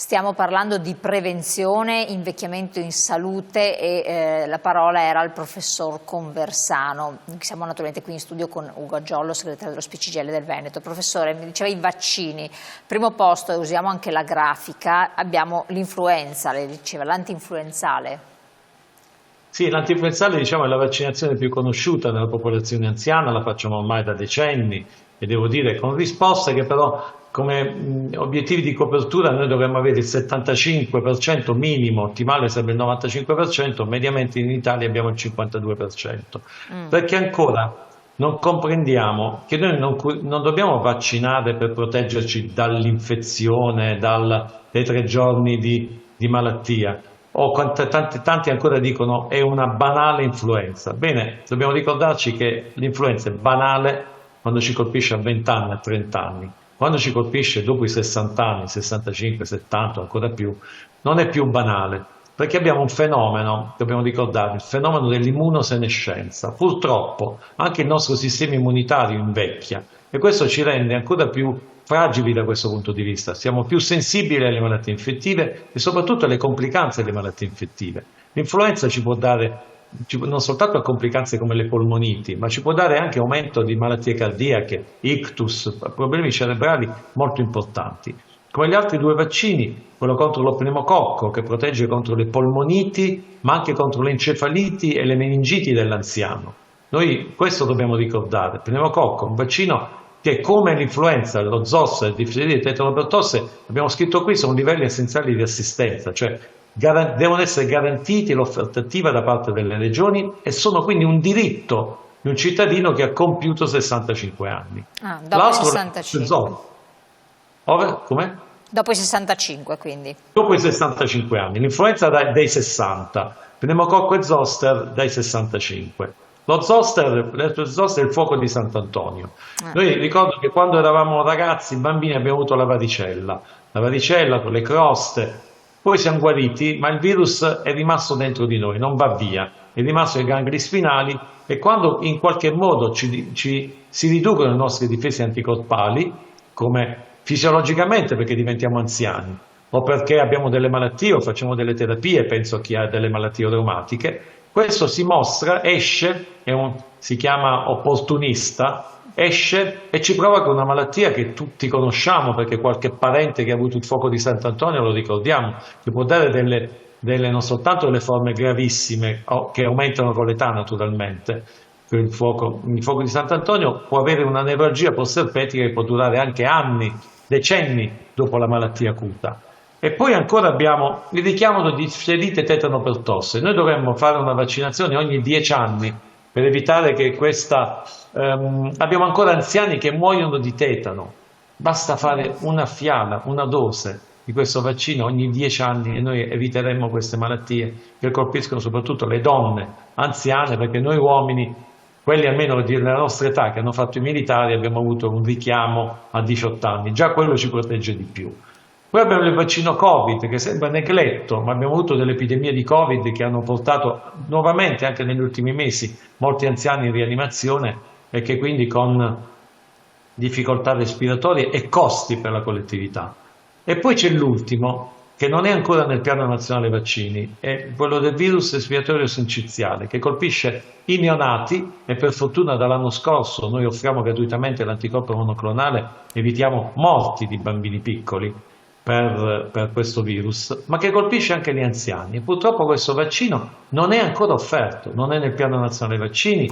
Stiamo parlando di prevenzione, invecchiamento in salute e la parola era al professor Conversano. Siamo naturalmente qui in studio con Ugo Aggiollo, segretario dello SPCGIL del Veneto. Professore, mi diceva i vaccini. Primo posto, e usiamo anche la grafica, abbiamo l'influenza, lei diceva, l'antinfluenzale. Sì, l'antinfluenzale diciamo, è la vaccinazione più conosciuta nella popolazione anziana, la facciamo ormai da decenni e devo dire con risposte che però come obiettivi di copertura noi dovremmo avere il 75% minimo, ottimale sarebbe il 95%, mediamente in Italia abbiamo il 52%, perché ancora non comprendiamo che noi non dobbiamo vaccinare per proteggerci dall'infezione, dai 3 giorni di malattia. O tanti ancora dicono è una banale influenza. Bene, dobbiamo ricordarci che l'influenza è banale quando ci colpisce a 20 anni, a 30 anni. Quando ci colpisce dopo i 60 anni, 65, 70, ancora più, non è più banale, perché abbiamo un fenomeno, dobbiamo ricordare, il fenomeno dell'immunosenescenza. Purtroppo anche il nostro sistema immunitario invecchia e questo ci rende ancora più fragili da questo punto di vista. Siamo più sensibili alle malattie infettive e soprattutto alle complicanze delle malattie infettive. L'influenza ci può dare non soltanto complicanze come le polmoniti, ma ci può dare anche aumento di malattie cardiache, ictus, problemi cerebrali molto importanti. Come gli altri 2 vaccini, quello contro lo pneumococco che protegge contro le polmoniti, ma anche contro le encefaliti e le meningiti dell'anziano. Noi questo dobbiamo ricordare. Il pneumococco è un vaccino che come l'influenza, lo zoster, il difterite e il tetanopertosse, abbiamo scritto qui, sono livelli essenziali di assistenza, cioè devono essere garantiti l'offerta attiva da parte delle regioni e sono quindi un diritto di un cittadino che ha compiuto 65 anni. Dopo i 65. Come? Dopo i 65 quindi. Dopo i 65 anni. L'influenza dai 60, pneumococco e zoster dai 65. Lo zoster è il fuoco di Sant'Antonio. Noi ricordo che quando eravamo ragazzi, bambini, abbiamo avuto la varicella con le croste. Poi siamo guariti, ma il virus è rimasto dentro di noi, non va via, è rimasto ai gangli spinali e quando in qualche modo si riducono le nostre difese anticorpali, come fisiologicamente perché diventiamo anziani, o perché abbiamo delle malattie o facciamo delle terapie, penso a chi ha delle malattie reumatiche, questo si mostra, esce, si chiama opportunista, esce e ci provoca una malattia che tutti conosciamo perché qualche parente che ha avuto il fuoco di Sant'Antonio lo ricordiamo, che può dare non soltanto delle forme gravissime che aumentano con l'età naturalmente. Il fuoco di Sant'Antonio può avere una nevralgia postherpetica che può durare anche anni, decenni dopo la malattia acuta. E poi ancora abbiamo il richiamo di difterite e tetanopertosse. Noi dovremmo fare una vaccinazione ogni 10 anni per evitare che abbiamo ancora anziani che muoiono di tetano. Basta fare una fiala, una dose di questo vaccino ogni 10 anni e noi eviteremmo queste malattie che colpiscono soprattutto le donne anziane, perché noi uomini, quelli almeno della nostra età che hanno fatto i militari, abbiamo avuto un richiamo a 18 anni, già quello ci protegge di più. Poi abbiamo il vaccino Covid che sembra negletto, ma abbiamo avuto delle epidemie di Covid che hanno portato nuovamente, anche negli ultimi mesi, molti anziani in rianimazione e che quindi con difficoltà respiratorie e costi per la collettività. E poi c'è l'ultimo, che non è ancora nel piano nazionale vaccini, è quello del virus respiratorio sinciziale, che colpisce i neonati e per fortuna dall'anno scorso noi offriamo gratuitamente l'anticorpo monoclonale, evitiamo morti di bambini piccoli per questo virus, ma che colpisce anche gli anziani. E purtroppo questo vaccino non è ancora offerto, non è nel piano nazionale vaccini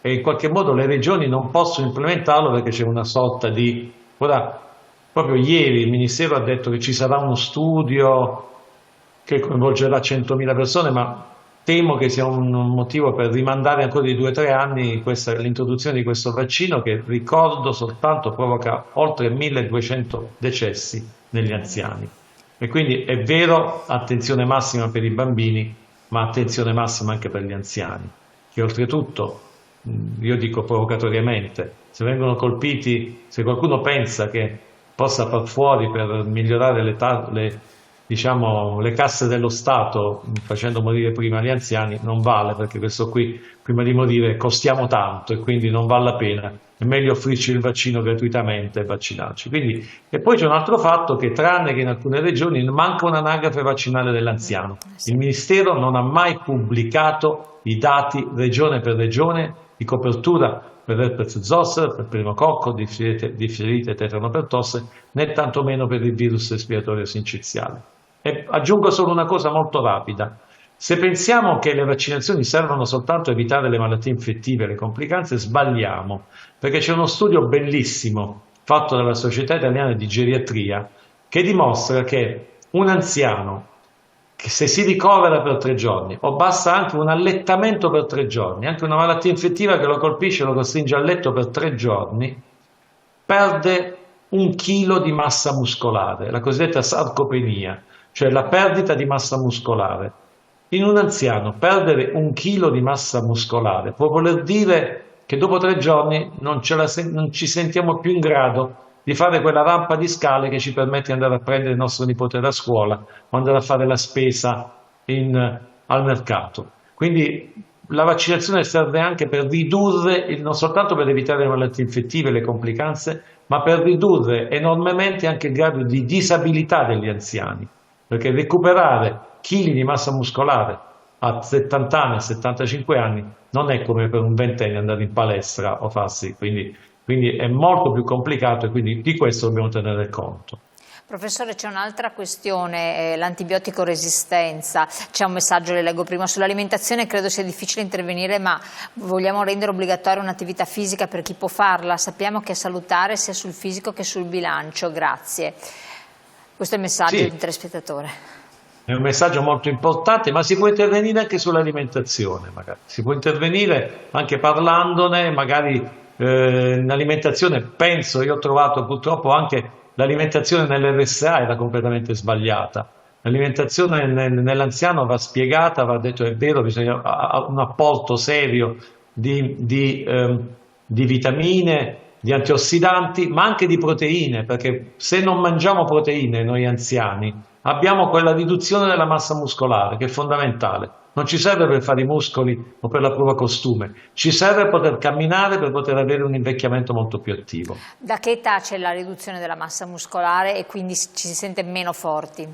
e in qualche modo le regioni non possono implementarlo perché c'è una sorta di... Ora, proprio ieri il Ministero ha detto che ci sarà uno studio che coinvolgerà 100.000 persone, ma temo che sia un motivo per rimandare ancora di 2 o 3 anni l'introduzione di questo vaccino che, ricordo soltanto, provoca oltre 1.200 decessi negli anziani. E quindi è vero, attenzione massima per i bambini, ma attenzione massima anche per gli anziani, che oltretutto, io dico provocatoriamente, se vengono colpiti, se qualcuno pensa che possa far fuori per migliorare diciamo, le casse dello Stato facendo morire prima gli anziani non vale, perché questo qui prima di morire costiamo tanto e quindi non vale la pena. È meglio offrirci il vaccino gratuitamente e vaccinarci. Quindi, e poi c'è un altro fatto che, tranne che in alcune regioni, manca un'anagrafe vaccinale dell'anziano. Sì. Il Ministero non ha mai pubblicato i dati regione per regione di copertura per herpes zoster, per pneumococco, difterite, tetanopertosse, né tantomeno per il virus respiratorio sinciziale. E aggiungo solo una cosa molto rapida. Se pensiamo che le vaccinazioni servono soltanto a evitare le malattie infettive e le complicanze, sbagliamo, perché c'è uno studio bellissimo fatto dalla Società Italiana di Geriatria che dimostra che un anziano che se si ricovera per 3 giorni, o basta anche un allettamento per 3 giorni, anche una malattia infettiva che lo colpisce e lo costringe a letto per 3 giorni, perde 1 chilo di massa muscolare, la cosiddetta sarcopenia, cioè la perdita di massa muscolare. In un anziano perdere 1 chilo di massa muscolare può voler dire che dopo 3 giorni non ci sentiamo più in grado di fare quella rampa di scale che ci permette di andare a prendere il nostro nipote da scuola o andare a fare la spesa al mercato. Quindi la vaccinazione serve anche per ridurre, non soltanto per evitare le malattie infettive e le complicanze, ma per ridurre enormemente anche il grado di disabilità degli anziani, perché recuperare chili di massa muscolare a 70 anni, a 75 anni, non è come per un ventenne andare in palestra o farsi, quindi è molto più complicato e quindi di questo dobbiamo tenere conto. Professore, c'è un'altra questione, l'antibiotico resistenza. C'è un messaggio, le leggo prima, sull'alimentazione. Credo sia difficile intervenire, ma vogliamo rendere obbligatoria un'attività fisica per chi può farla. Sappiamo che è salutare sia sul fisico che sul bilancio. Grazie. Questo è il messaggio Sì, del telespettatore. è un messaggio molto importante, ma si può intervenire anche sull'alimentazione, magari. Si può intervenire anche parlandone, magari in alimentazione. Penso, io ho trovato purtroppo anche l'alimentazione nell'RSA era completamente sbagliata. L'alimentazione nell'anziano va spiegata, va detto è vero, bisogna un apporto serio di vitamine, di antiossidanti, ma anche di proteine, perché se non mangiamo proteine noi anziani abbiamo quella riduzione della massa muscolare che è fondamentale. Non ci serve per fare i muscoli o per la prova costume, ci serve per poter camminare, per poter avere un invecchiamento molto più attivo. Da che età c'è la riduzione della massa muscolare e quindi ci si sente meno forti?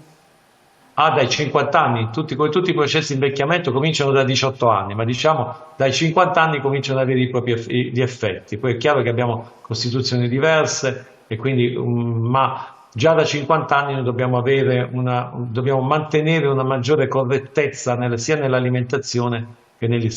Dai 50 anni, tutti i processi di invecchiamento cominciano da 18 anni, ma diciamo dai 50 anni cominciano ad avere i propri gli effetti. Poi è chiaro che abbiamo costituzioni diverse e quindi, ma già da 50 anni noi dobbiamo mantenere una maggiore correttezza sia nell'alimentazione che negli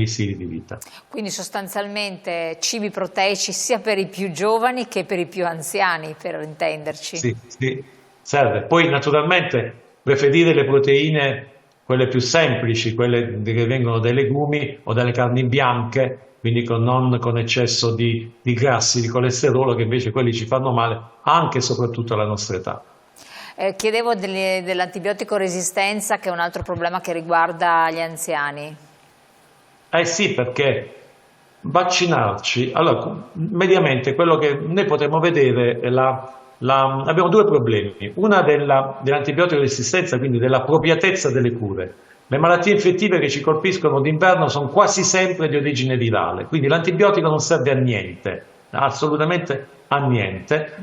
stili di vita. Quindi sostanzialmente cibi proteici sia per i più giovani che per i più anziani, per intenderci. Sì, sì, serve. Poi naturalmente preferire le proteine, quelle più semplici, quelle che vengono dai legumi o dalle carni bianche, quindi non con eccesso di grassi, di colesterolo, che invece quelli ci fanno male anche e soprattutto alla nostra età. Chiedevo dell'antibiotico resistenza, che è un altro problema che riguarda gli anziani. Sì, perché vaccinarci, allora, mediamente quello che noi potremmo vedere è abbiamo due problemi. Una dell'antibiotico resistenza, quindi dell'appropriatezza delle cure. Le malattie infettive che ci colpiscono d'inverno sono quasi sempre di origine virale, quindi l'antibiotico non serve a niente, assolutamente a niente,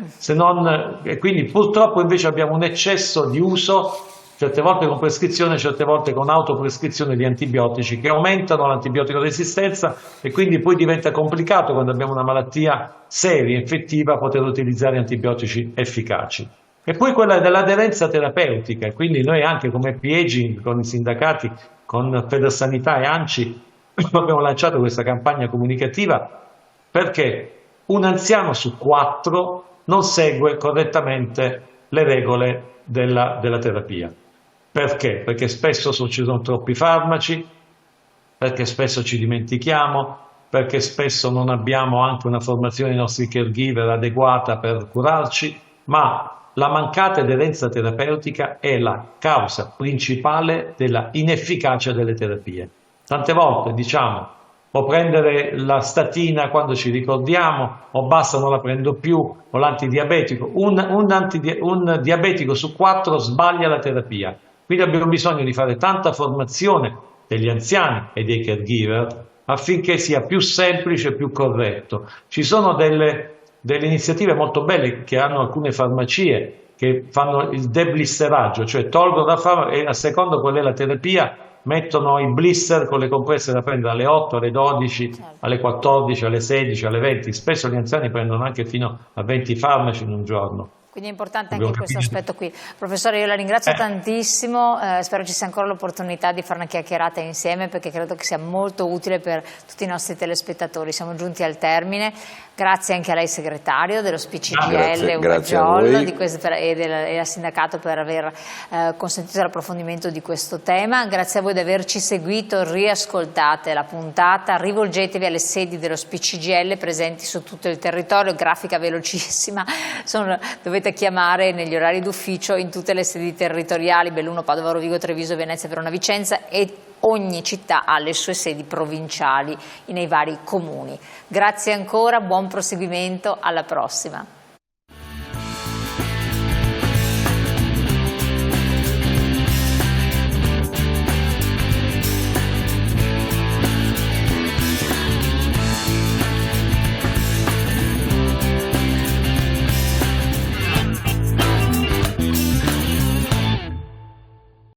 e quindi purtroppo invece abbiamo un eccesso di uso, certe volte con prescrizione, certe volte con autoprescrizione di antibiotici che aumentano l'antibiotico resistenza e quindi poi diventa complicato quando abbiamo una malattia seria, infettiva, poter utilizzare antibiotici efficaci. E poi quella dell'aderenza terapeutica, quindi noi anche come PAGE, con i sindacati, con Federsanità e ANCI, abbiamo lanciato questa campagna comunicativa perché un anziano su 4 non segue correttamente le regole della terapia. Perché? Perché spesso ci sono troppi farmaci, perché spesso ci dimentichiamo, perché spesso non abbiamo anche una formazione dei nostri caregiver adeguata per curarci, ma la mancata aderenza terapeutica è la causa principale della inefficacia delle terapie. Tante volte diciamo o prendere la statina quando ci ricordiamo, o basta, non la prendo più, o l'antidiabetico. Un diabetico su 4 sbaglia la terapia. Quindi abbiamo bisogno di fare tanta formazione degli anziani e dei caregiver affinché sia più semplice e più corretto. Ci sono delle iniziative molto belle che hanno alcune farmacie che fanno il deblisteraggio, cioè tolgono da farmaco e a seconda qual è la terapia mettono i blister con le compresse da prendere alle 8, alle 12, Certo. alle 14, alle 16, alle 20. Spesso gli anziani prendono anche fino a 20 farmaci in un giorno. Quindi è importante anche Dobbiamo in questo capire. aspetto qui. Professore, io la ringrazio tantissimo, spero ci sia ancora l'opportunità di fare una chiacchierata insieme perché credo che sia molto utile per tutti i nostri telespettatori. Siamo giunti al termine. Grazie anche a lei segretario dello SPCGL Ugagiollo e al sindacato per aver consentito l'approfondimento di questo tema. Grazie a voi di averci seguito, riascoltate la puntata, rivolgetevi alle sedi dello SPCGL presenti su tutto il territorio, grafica velocissima, dovete chiamare negli orari d'ufficio in tutte le sedi territoriali, Belluno, Padova, Rovigo, Treviso, Venezia, Verona, Vicenza, e ogni città ha le sue sedi provinciali nei vari comuni. Grazie ancora, buon proseguimento, alla prossima.